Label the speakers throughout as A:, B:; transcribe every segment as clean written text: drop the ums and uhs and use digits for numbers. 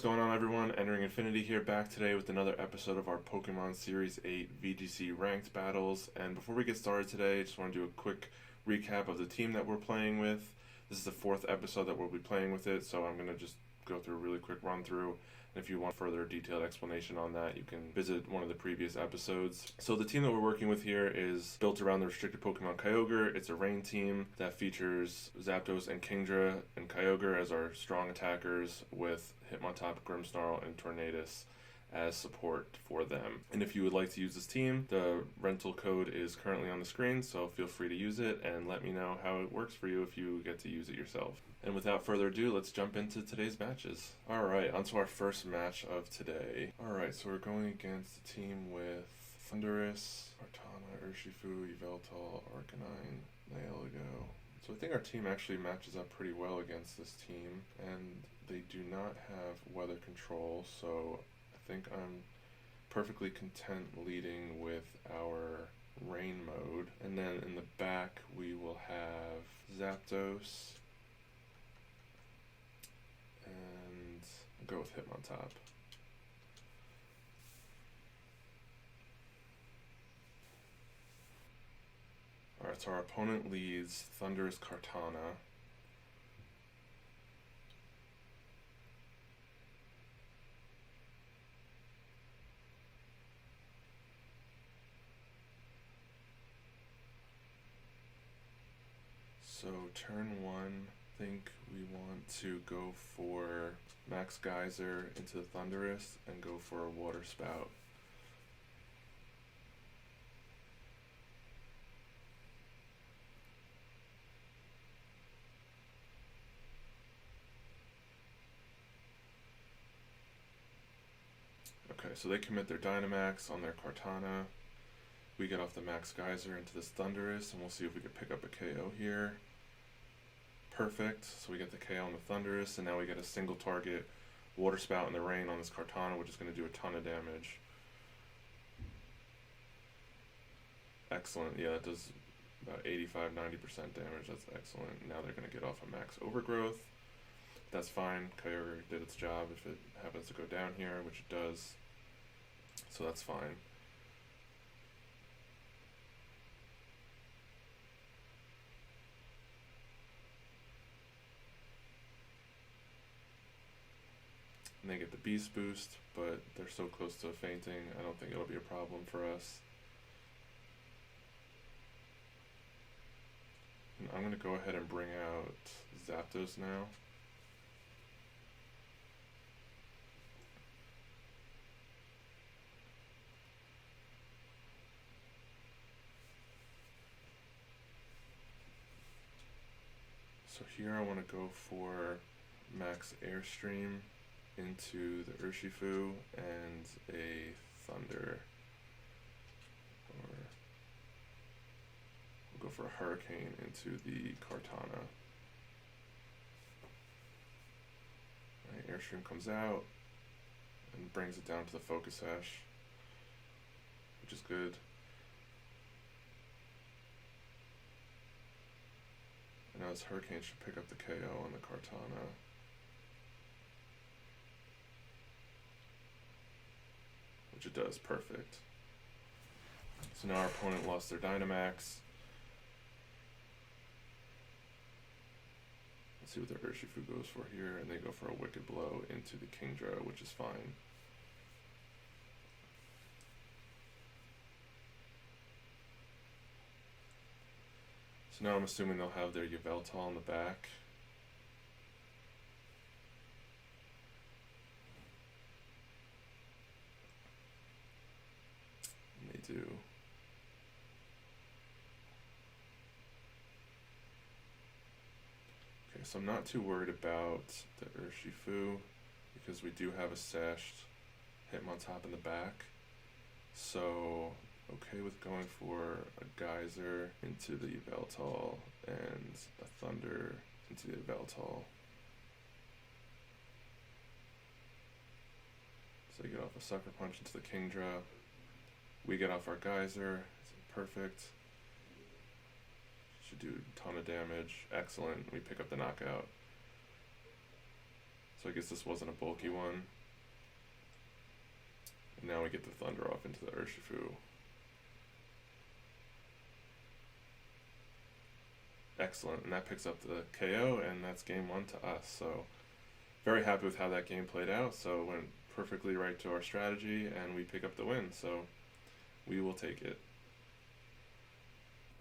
A: going on, everyone? Entering Infinity here, back today with another episode of our Pokemon Series 8 VGC ranked battles. And before we get started today, I just want to do a quick recap of the team that we're playing with. This is the 4th episode that we'll be playing with it, so I'm going to just go through a really quick run through. And if you want further detailed explanation on that, you can visit one of the previous episodes. So the team that we're working with here is built around the restricted Pokemon Kyogre. It's a rain team that features Zapdos and Kingdra and Kyogre as our strong attackers, with Hitmontop, Grimmsnarl, and Tornadus as support for them. And if you would like to use this team, the rental code is currently on the screen, so feel free to use it and let me know how it works for you if you get to use it yourself. And without further ado, let's jump into today's matches. Alright, on to our first match of today. Alright, so we're going against a team with Thundurus, Artana, Urshifu, Yveltal, Arcanine, Nihilego. So I think our team actually matches up pretty well against this team, and they do not have weather control, so I think I'm perfectly content leading with our rain mode. And then in the back we will have Zapdos, and I'll go with Hitmontop. Alright, so our opponent leads Thundurus Kartana. So turn 1, I think we want to go for Max Geyser into the Thundurus and go for a Water Spout. Okay, so they commit their Dynamax on their Kartana. We get off the Max Geyser into this Thundurus, and we'll see if we can pick up a KO here. Perfect, so we get the KO on the Thundurus, and now we get a single target Water Spout in the rain on this Kartana, which is going to do a ton of damage. Excellent, yeah, that does about 85-90% damage, that's excellent. Now they're going to get off a Max Overgrowth. That's fine, Kyogre did its job if it happens to go down here, which it does, so that's fine. And they get the Beast Boost, but they're so close to fainting, I don't think it'll be a problem for us. And I'm going to go ahead and bring out Zapdos now. So here I want to go for Max Airstream into the Urshifu and a Thunder, or we'll go for a Hurricane into the Kartana. Right, Airstream comes out and brings it down to the Focus Sash, which is good. And now this Hurricane should pick up the KO on the Kartana. Which it does, perfect. So now our opponent lost their Dynamax. Let's see what their Urshifu goes for here, and they go for a Wicked Blow into the Kingdra, which is fine. So now I'm assuming they'll have their Yveltal on the back. Do. Okay, so I'm not too worried about the Urshifu because we do have a sashed Hitmontop in the back. So, okay with going for a Geyser into the Yveltal and a Thunder into the Yveltal. So you get off a Sucker Punch into the Kingdra. We get off our Geyser, perfect. Should do a ton of damage, excellent. We pick up the knockout. So I guess this wasn't a bulky one. And now we get the Thunder off into the Urshifu. Excellent, and that picks up the KO, and that's game 1 to us. So very happy with how that game played out. So it went perfectly right to our strategy, and we pick up the win. So we will take it.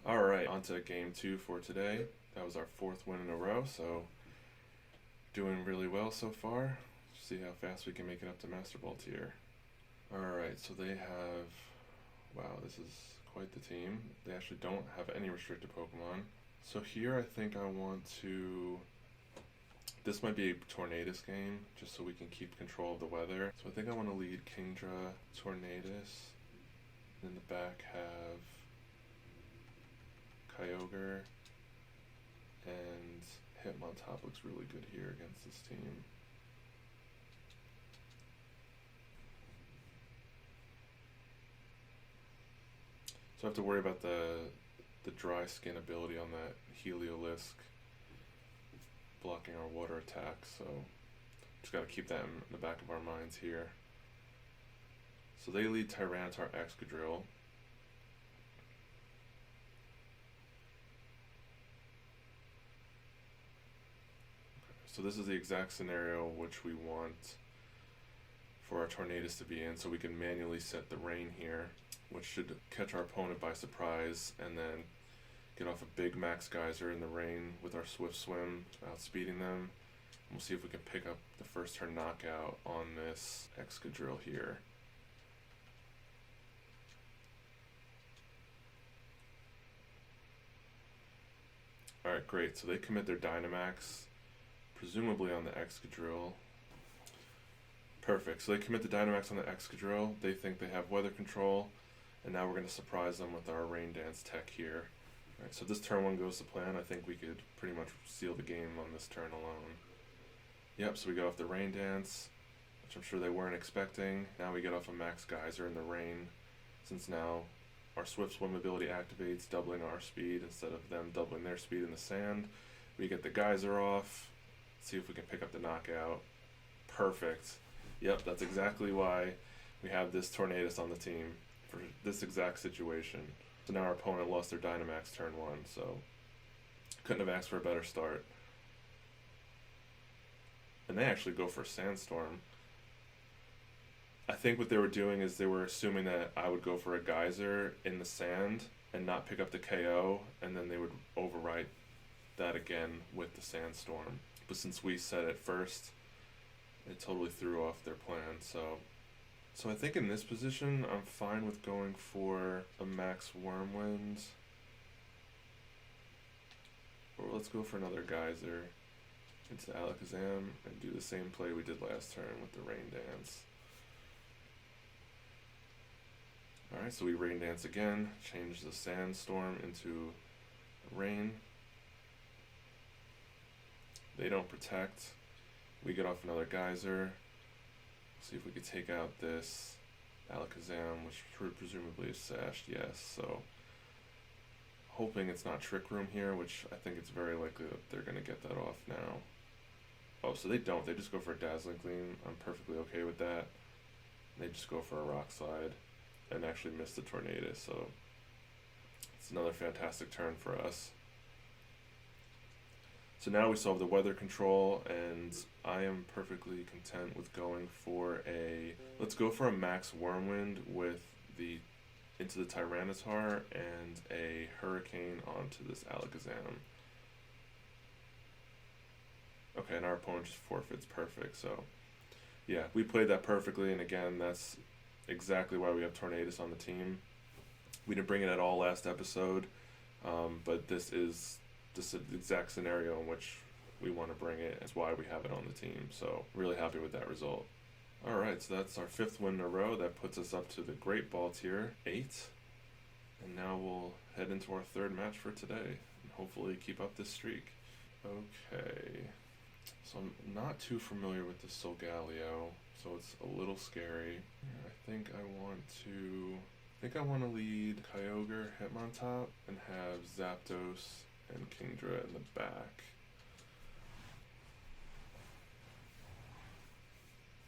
A: All right, on to game 2 for today. That was our 4th win in a row, so doing really well so far. See how fast we can make it up to Master Ball tier. All right, so they have, wow, this is quite the team. They actually don't have any restricted Pokemon. So here I think I want to, this might be a Tornadus game, just so we can keep control of the weather. So I think I want to lead Kingdra, Tornadus, and in the back have Kyogre, and Hitmontop looks really good here against this team. So I have to worry about the dry skin ability on that Heliolisk blocking our water attack, so just got to keep that in the back of our minds here. So they lead Tyranitar Excadrill. So this is the exact scenario which we want for our Tornadus to be in, so we can manually set the rain here, which should catch our opponent by surprise, and then get off a big Max Geyser in the rain with our Swift Swim, outspeeding them. We'll see if we can pick up the first turn knockout on this Excadrill here. Alright, great. So they commit their Dynamax, presumably on the Excadrill. Perfect. So they commit the Dynamax on the Excadrill. They think they have weather control, and now we're going to surprise them with our Rain Dance tech here. Alright, so this turn 1 goes to plan. I think we could pretty much seal the game on this turn alone. Yep, so we get off the Rain Dance, which I'm sure they weren't expecting. Now we get off a Max Geyser in the rain, since now our Swift Swim ability activates, doubling our speed instead of them doubling their speed in the sand. We get the Geyser off. Let's see if we can pick up the knockout. Perfect. Yep, that's exactly why we have this Tornadus on the team, for this exact situation. So now our opponent lost their Dynamax turn 1, so couldn't have asked for a better start. And they actually go for a Sandstorm. I think what they were doing is they were assuming that I would go for a Geyser in the sand and not pick up the KO, and then they would overwrite that again with the Sandstorm. But since we set it first, it totally threw off their plan. So I think in this position, I'm fine with going for a Max Wormwind. Or let's go for another Geyser into Alakazam and do the same play we did last turn with the Rain Dance. Alright, so we Rain Dance again, change the Sandstorm into Rain. They don't protect. We get off another Geyser. See if we could take out this Alakazam, which presumably is sashed, yes. So hoping it's not Trick Room here, which I think it's very likely that they're going to get that off now. Oh, so they don't. They just go for a Dazzling Gleam. I'm perfectly okay with that. They just go for a Rock Slide and actually miss the Tornadus. So it's another fantastic turn for us. So now we solve the weather control, and I am perfectly content with going for a, let's go for a Max Wormwind with the, into the Tyranitar and a Hurricane onto this Alakazam. Okay, and our opponent just forfeits. Perfect. So yeah, we played that perfectly, and again, that's exactly why we have Tornadus on the team. We didn't bring it at all last episode, but this is just the exact scenario in which we want to bring it. That's why we have it on the team. So really happy with that result. Alright, so that's our 5th win in a row. That puts us up to the Great Ball tier 8. And now we'll head into our 3rd match for today and hopefully keep up this streak. Okay, so I'm not too familiar with the Solgaleo, so it's a little scary. I think I want to lead Kyogre, Hitmontop, and have Zapdos and Kingdra in the back.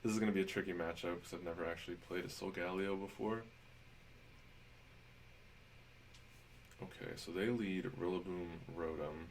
A: This is going to be a tricky matchup because I've never actually played a Solgaleo before. Okay, so they lead Rillaboom, Rotom.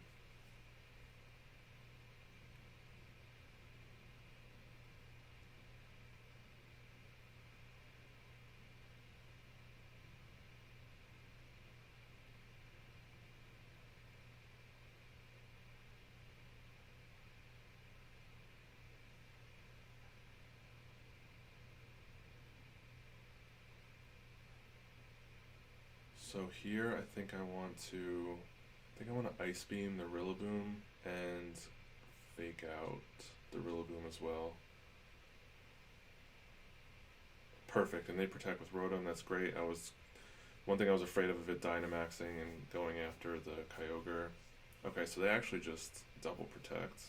A: So here I think I want to Ice Beam the Rillaboom and fake out the Rillaboom as well. Perfect, and they protect with Rotom, that's great. One thing I was afraid of it Dynamaxing and going after the Kyogre. Okay, so they actually just double protect.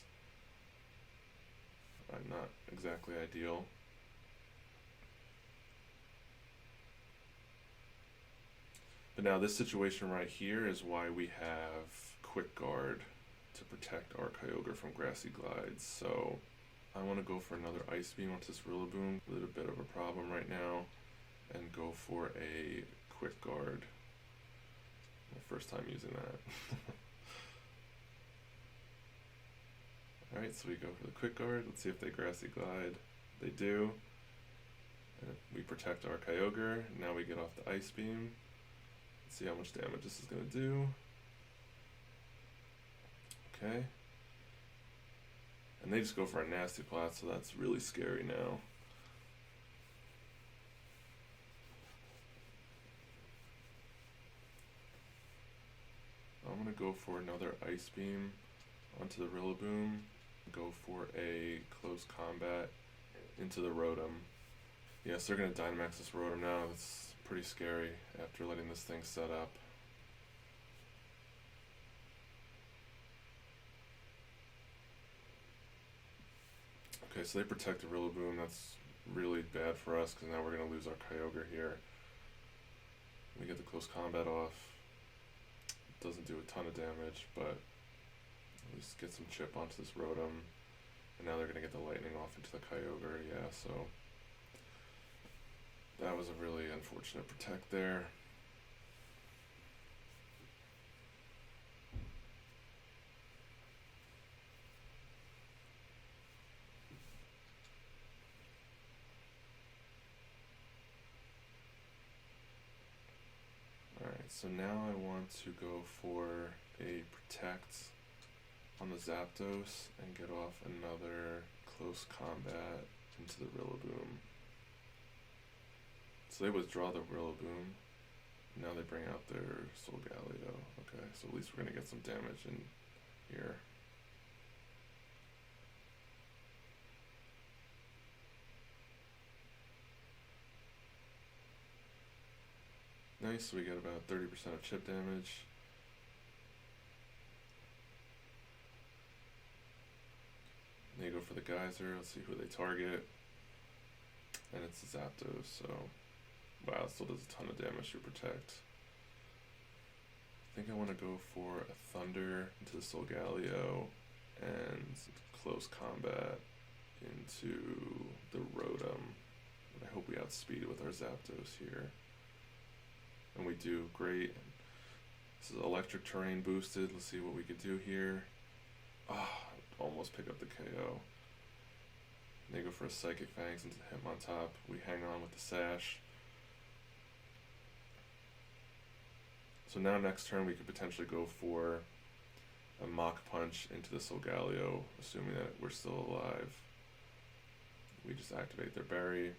A: Not exactly ideal. But now this situation right here is why we have Quick Guard to protect our Kyogre from Grassy Glides. So I want to go for another Ice Beam onto this Rillaboom. A little bit of a problem right now. And go for a Quick Guard. My first time using that. Alright, so we go for the Quick Guard. Let's see if they Grassy Glide. They do. And we protect our Kyogre. Now we get off the Ice Beam. Let's see how much damage this is going to do. Okay. And they just go for a Nasty Plot, so that's really scary now. I'm going to go for another Ice Beam onto the Rillaboom. Go for a Close Combat into the Rotom. Yes, they're going to Dynamax this Rotom now. It's pretty scary after letting this thing set up. Okay, so they protect the Rillaboom. That's really bad for us because now we're going to lose our Kyogre here. We get the Close Combat off. It doesn't do a ton of damage, but at least get some chip onto this Rotom. And now they're going to get the Lightning off into the Kyogre. Yeah, so that was a really unfortunate protect there. Alright, so now I want to go for a Protect on the Zapdos and get off another Close Combat into the Rillaboom. So they withdraw the Rillaboom. Now they bring out their Solgaleo. Okay, so at least we're going to get some damage in here. Nice, so we get about 30% of chip damage. They go for the Geyser, let's see who they target. And it's the Zapdos, so wow, it still does a ton of damage to protect. I think I want to go for a Thunder into the Solgaleo and Close Combat into the Rotom. But I hope we outspeed it with our Zapdos here. And we do great. This is Electric Terrain boosted. Let's see what we could do here. Almost pick up the KO. They go for a Psychic Fangs into the Hitmontop. We hang on with the Sash. So now next turn we could potentially go for a Mach Punch into the Solgaleo, assuming that we're still alive. We just activate their berry.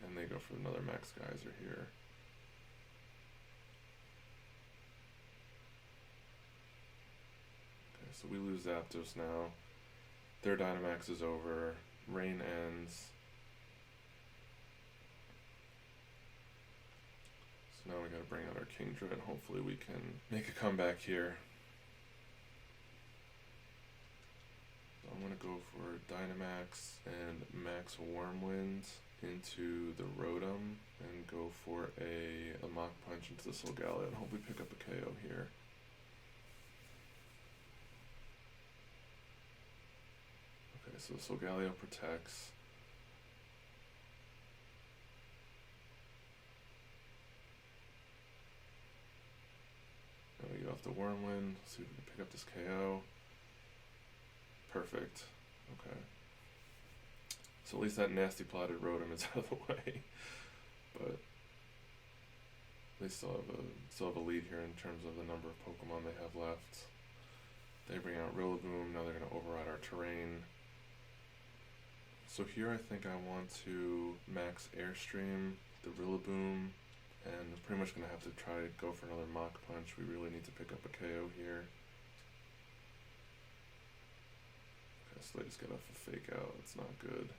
A: And they go for another Max Geyser here. Okay, so we lose Zapdos now. Their Dynamax is over. Rain ends. So now we gotta bring out our Kingdra and hopefully we can make a comeback here. So I'm gonna go for Dynamax and Max Wormwind into the Rotom and go for a Mach Punch into the Solgaleo and hope we pick up a KO here. so Solgaleo protects. Now we get off the Wyrmwind. See if we can pick up this KO. Perfect. Okay. So at least that nasty plotted Rotom is out of the way. But they still have a lead here in terms of the number of Pokemon they have left. They bring out Rillaboom. Now they're going to override our terrain. So here I think I want to max Airstream the Rillaboom, and I'm pretty much going to have to try to go for another Mach Punch. We really need to pick up a KO here. Okay, so they just get off a Fake Out. That's not good.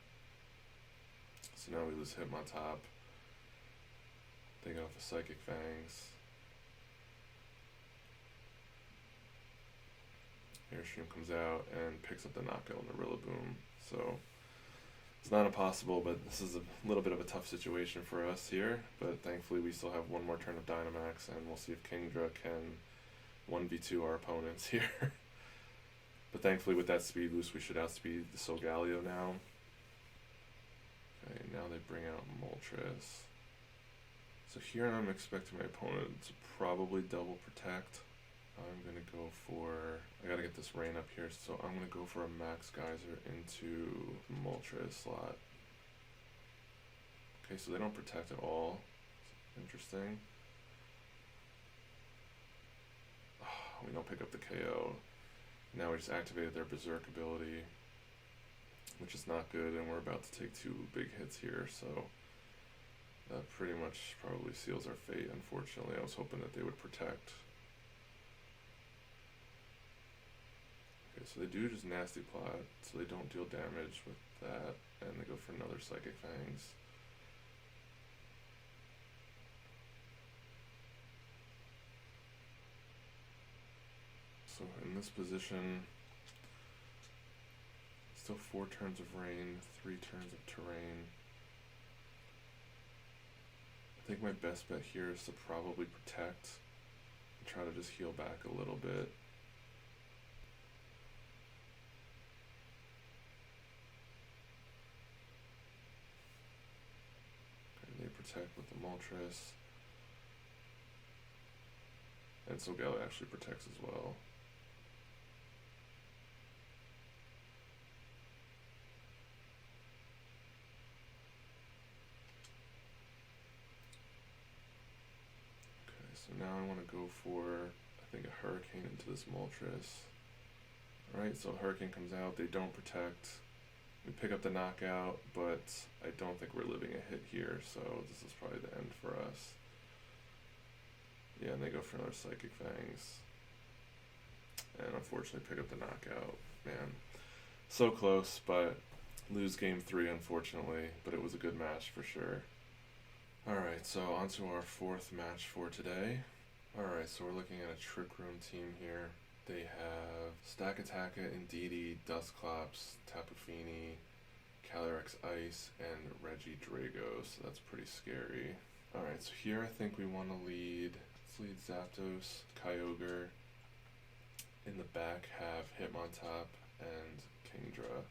A: So now we lose Hitmontop. They get off a Psychic Fangs. Airstream comes out and picks up the knockout on the Rillaboom. So it's not impossible, but this is a little bit of a tough situation for us here. But thankfully we still have one more turn of Dynamax, and we'll see if Kingdra can 1v2 our opponents here. But thankfully with that speed boost we should outspeed the Solgaleo now. Okay, now they bring out Moltres. So here I'm expecting my opponent to probably double protect. I'm going to go for, I got to get this rain up here, so I'm going to go for a Max Geyser into Moltres slot. Okay, so they don't protect at all. Interesting. Oh, we don't pick up the KO. Now we just activated their Berserk ability, which is not good, and we're about to take 2 big hits here, so that pretty much probably seals our fate, unfortunately. I was hoping that they would protect. Okay, so they do just Nasty Plot, so they don't deal damage with that, and they go for another Psychic Fangs. So in this position, still 4 turns of rain, 3 turns of terrain. I think my best bet here is to probably protect and try to just heal back a little bit. Okay, they protect with the Moltres. And Solgaleo actually protects as well. So now I want to go for, I think, a Hurricane into this Moltres. Alright, so Hurricane comes out, they don't protect. We pick up the knockout, but I don't think we're living a hit here, so this is probably the end for us. Yeah, and they go for another Psychic Fangs. And unfortunately pick up the knockout. Man, so close, but lose game 3 unfortunately, but it was a good match for sure. Alright, so on to our 4th match for today. Alright, so we're looking at a Trick Room team here. They have Stakataka, Indeedee, Dusclops, Tapu Fini, Calyrex Ice, and Regidrago, so that's pretty scary. Alright, so here I think we want to lead, let's lead Zapdos, Kyogre. In the back have Hitmontop and Kingdra.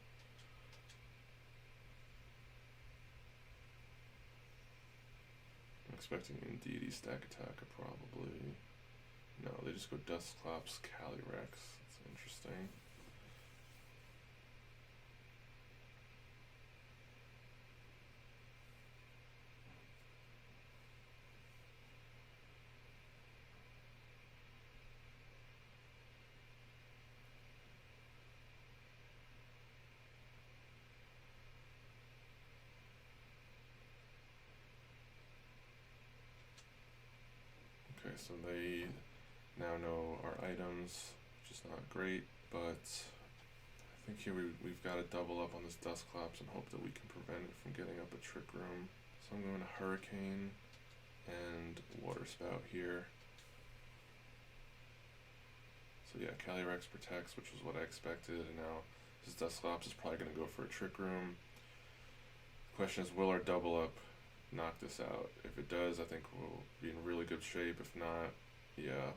A: I'm expecting Indeedee, Stakataka probably. No, they just go Dusclops, Calyrex. That's interesting. Okay, so they now know our items, which is not great, but I think here we've got to double up on this Dusclops and hope that we can prevent it from getting up a Trick Room. So I'm going to Hurricane and Water Spout here. So yeah, Calyrex protects, which was what I expected, and now this Dusclops is probably going to go for a Trick Room. The question is, will our double up knock this out? If it does, I think we'll be in really good shape. If not, yeah,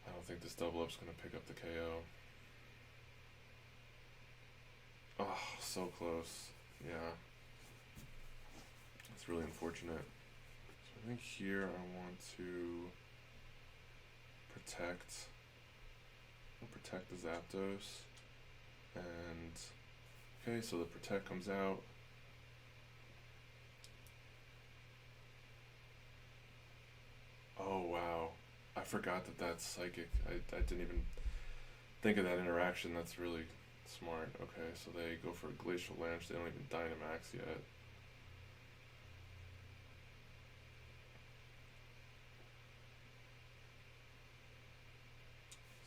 A: I don't think this double up's going to pick up the KO. Oh, so close. Yeah. It's really unfortunate. So I think here I want to protect the Zapdos. And okay, so the protect comes out. Oh wow, I forgot that that's psychic. I didn't even think of that interaction. That's really smart. Okay, so they go for a Glacial Lance. They don't even Dynamax yet.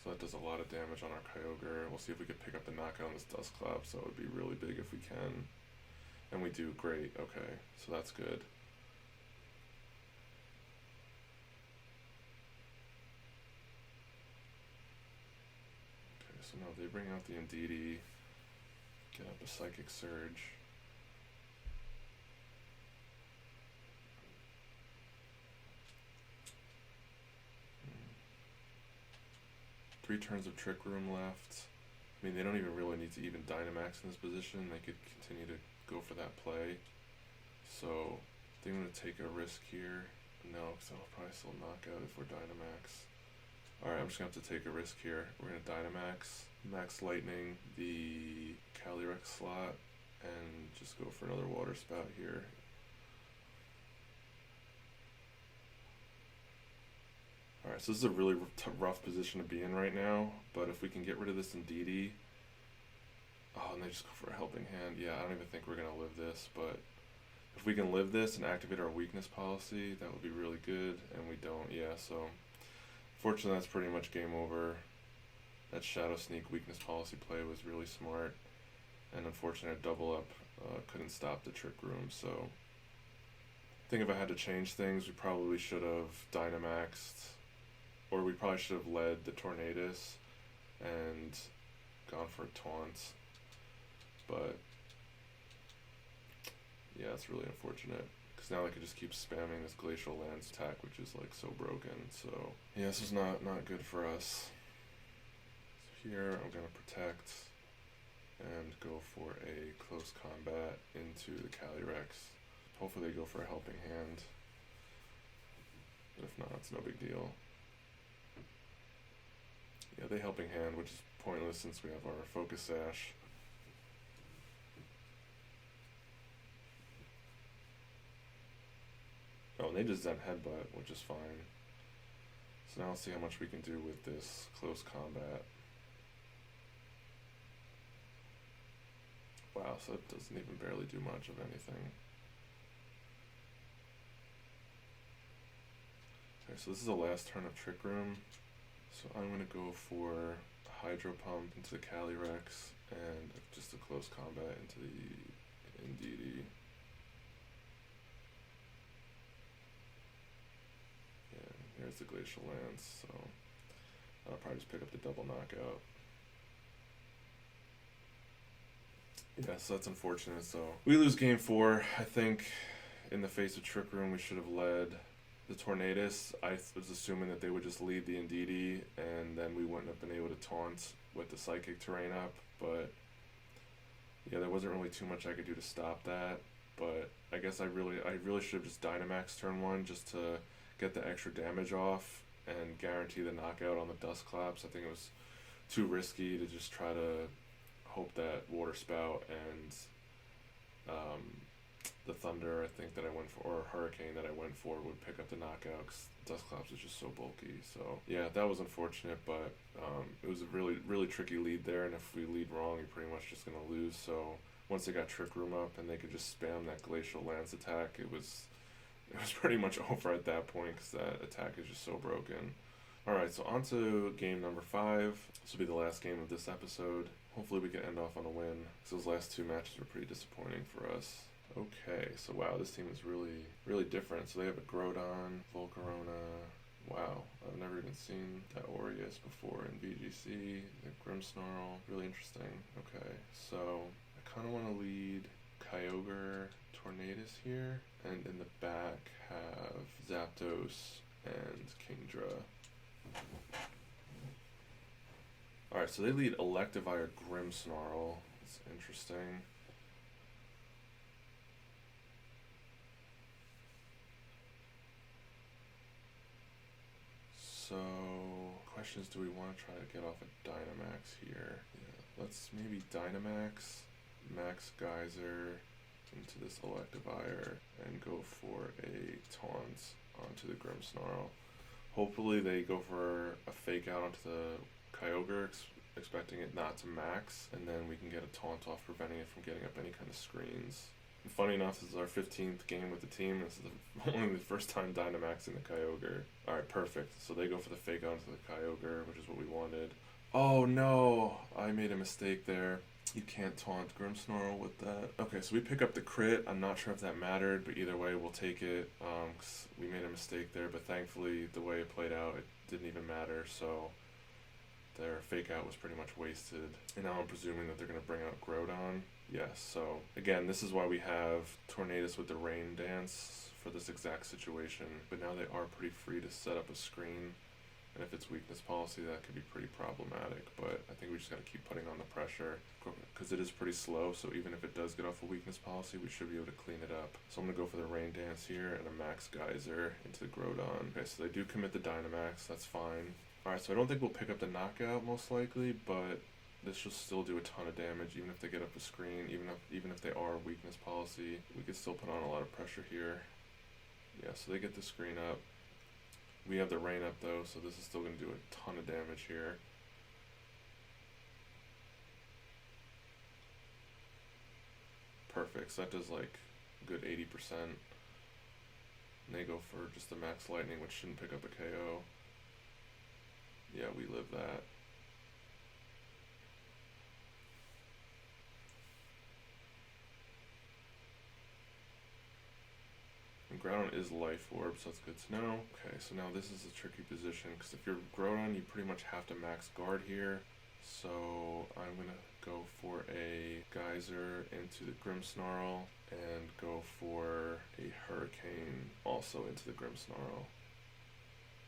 A: So that does a lot of damage on our Kyogre. We'll see if we can pick up the knockout on this Dusclops. That would be really big if we can. And we do. Great. Okay, so that's good. Okay, so now they bring out the Indeedee. Get up a Psychic Surge. Three turns of Trick Room left. I mean, they don't even really need to even Dynamax in this position. They could continue to go for that play. So, they're going to take a risk here. No, because I'll probably still knock out if we're Dynamax. Alright, I'm just going to have to take a risk here. We're going to Dynamax, Max Lightning the Calyrex slot, and just go for another Water Spout here. Alright, so this is a really rough position to be in right now, but if we can get rid of this Indeedee... Oh, and they just go for a Helping Hand. Yeah, I don't even think we're going to live this, but if we can live this and activate our weakness policy, that would be really good, and we don't. Yeah, so fortunately that's pretty much game over. That Shadow Sneak weakness policy play was really smart, and unfortunately our double up couldn't stop the Trick Room, so I think if I had to change things, we probably should have Dynamaxed, or we probably should have led the Tornadus and gone for a Taunt. But yeah, it's really unfortunate because now they could just keep spamming this Glacial Lance attack, which is like so broken. So yeah, this is not good for us. So here I'm gonna protect and go for a close combat into the Calyrex. Hopefully they go for a Helping Hand. But if not, it's no big deal. Yeah, they Helping Hand, which is pointless since we have our Focus Sash. Oh, and they just Zen Headbutt, which is fine. So now let's see how much we can do with this close combat. Wow, so it doesn't even barely do much of anything. Okay, so this is the last turn of Trick Room. So I'm going to go for a Hydro Pump into the Calyrex and just a close combat into the Indeedee. Yeah, here's the Glacial Lance, so I'll probably just pick up the double knockout. Yeah, so that's unfortunate. So we lose game 4. I think in the face of Trick Room we should have led the Tornadus. I was assuming that they would just lead the Indeedee and then we wouldn't have been able to taunt with the Psychic Terrain up, but yeah, there wasn't really too much I could do to stop that. But I guess I really should have just Dynamax turn 1 just to get the extra damage off and guarantee the knockout on the Dusclops. I think it was too risky to just try to hope that Water Spout and the Thunder, I think that I went for, or Hurricane that I went for, would pick up the knockout because Dusclops is just so bulky. So yeah, that was unfortunate, but it was a really tricky lead there, and if we lead wrong, you're pretty much just gonna lose. So once they got Trick Room up and they could just spam that Glacial Lance attack, it was pretty much over at that point because that attack is just so broken. Alright, so on to game number 5. This will be the last game of this episode. Hopefully we can end off on a win, because those last 2 matches were pretty disappointing for us. Okay, so wow, this team is really different. So they have a Groudon, Volcarona. Wow, I've never even seen that Aureus before in VGC. The Grimmsnarl, really interesting. Okay, so I kind of want to lead Kyogre, Tornadus here, and in the back have Zapdos and Kingdra. Alright, so they lead Electivire, Grimmsnarl. It's interesting. So, questions, do we want to try to get off a Dynamax here? Yeah, let's maybe Dynamax, Max Geyser into this Electivire, and go for a Taunt onto the Grimmsnarl. Hopefully they go for a Fake Out onto the Kyogre, expecting it not to max, and then we can get a Taunt off, preventing it from getting up any kind of screens. And funny enough, this is our 15th game with the team. This is only the first time Dynamaxing the Kyogre. Alright, perfect. So they go for the Fake Out into the Kyogre, which is what we wanted. Oh no! I made a mistake there. You can't taunt Grimmsnarl with that. Okay, so we pick up the crit. I'm not sure if that mattered, but either way, we'll take it. 'Cause we made a mistake there, but thankfully, the way it played out, it didn't even matter, so their Fake Out was pretty much wasted. And now I'm presuming that they're going to bring out Groudon. Yes, so again, this is why we have Tornadus with the Rain Dance for this exact situation. But now they are pretty free to set up a screen. And if it's weakness policy, that could be pretty problematic. But I think we just got to keep putting on the pressure because it is pretty slow. So even if it does get off a weakness policy, we should be able to clean it up. So I'm going to go for the Rain Dance here and a Max Geyser into the Groudon. Okay, so they do commit the Dynamax. That's fine. Alright, so I don't think we'll pick up the Knockout most likely, but this should still do a ton of damage even if they get up the screen, even if they are weakness policy. We could still put on a lot of pressure here. Yeah, so they get the screen up. We have the rain up though, so this is still going to do a ton of damage here. Perfect, so that does like a good 80%. And they go for just the Max Lightning, which shouldn't pick up a KO. Yeah, we live that. And Groudon is Life Orb, so that's good to know. Okay, so now this is a tricky position, because if you're Groudon, you pretty much have to max guard here. So I'm going to go for a Geyser into the Grimmsnarl, and go for a Hurricane also into the Grimmsnarl.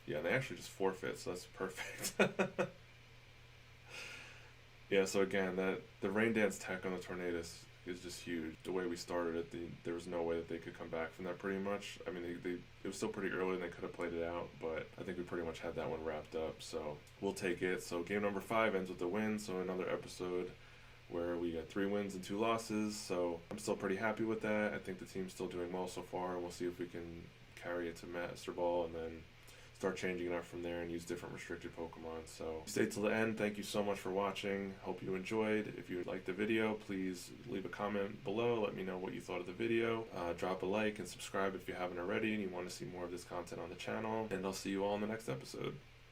A: Yeah, they actually just forfeit, so that's perfect. Yeah, so again, the Rain Dance tech on the Tornadus is just huge. The way we started it, there was no way that they could come back from that pretty much. I mean, it was still pretty early and they could have played it out, but I think we pretty much had that one wrapped up, so we'll take it. So game number 5 ends with a win, so another episode where we got 3 wins and 2 losses, so I'm still pretty happy with that. I think the team's still doing well so far, and we'll see if we can carry it to Master Ball and then start changing it up from there and use different restricted Pokemon. So stay till the end. Thank you so much for watching. Hope you enjoyed. If you liked the video, please leave a comment below. Let me know what you thought of the video. Drop a like and subscribe if you haven't already and you want to see more of this content on the channel. And I'll see you all in the next episode.